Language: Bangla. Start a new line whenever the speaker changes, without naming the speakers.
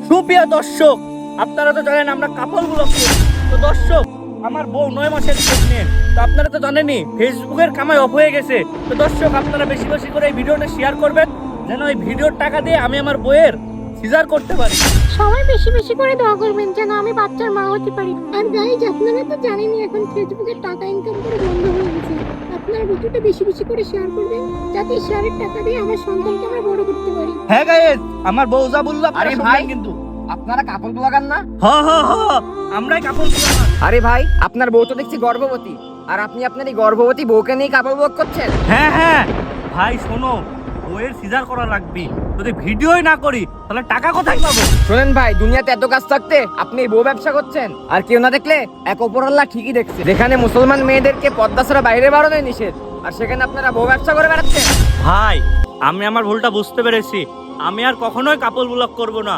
সুপ্রিয় দর্শক, আপনারা তো জানেন আমরা কাপল ব্লগ করি। তো দর্শক, আমার বউ 9 মাসের প্রেগনেন্ট। তো আপনারা তো জানেনই ফেসবুকের কামাই অফ হয়ে গেছে। তো দর্শক, আপনারা বেশি বেশি করে এই ভিডিওটা শেয়ার করবেন, যেন এই ভিডিওর টাকা দিয়ে আমি আমার বউয়ের সিজার করতে পারি।
সবাই বেশি বেশি করে দোয়া করবেন যেন আমি বাচ্চার মা হতে পারি। আর গাইজ, আপনারা তো জানেনই এখন ফেসবুকে টাকা ইনকাম করে বন্ধ হয়ে গেছে। আপনারা ভিডিওটা বেশি বেশি করে শেয়ার করবেন, যাতে এই শেয়ারের টাকা দিয়ে আমার সন্তানকে আমরা বড় করতে পারি।
হ্যাঁ গাইস, আমার বউ যা বললো
আরে
আপনারা
ভাই,
শুনবেন কিন্তু।
আপনারা কাপড় লাগান না?
আমরাই কাপড় ব্লগার।
আরে ভাই, আপনার বউ তো দেখছি গর্ভবতী, আর আপনি আপনার এই গর্ভবতী বউকে নিয়ে কাপড় ব্লগ করছেন?
হ্যাঁ ভাই, শোনো, বউয়ের সিজার করা লাগবে। যদি ভিডিওই না করি তাহলে টাকা কোথায় পাবো?
শোনেন ভাই, দুনিয়াতে এত কাজ থাকতে আপনি এই বউ ব্যবসা করছেন, আর কেউ না দেখলে এক অপরাল্লাহ ঠিকই দেখছে। যেখানে মুসলমান মেয়েদেরকে পর্দা ছাড়া বাইরে বাড়ানো নিষেধ, আর সেখানে আপনারা বউ ব্যবসা করে বেড়াচ্ছেন।
ভাই, আমি আমার ভুলটা বুঝতে পেরেছি। আমি আর কখনোই কাপল ব্লগ করব না।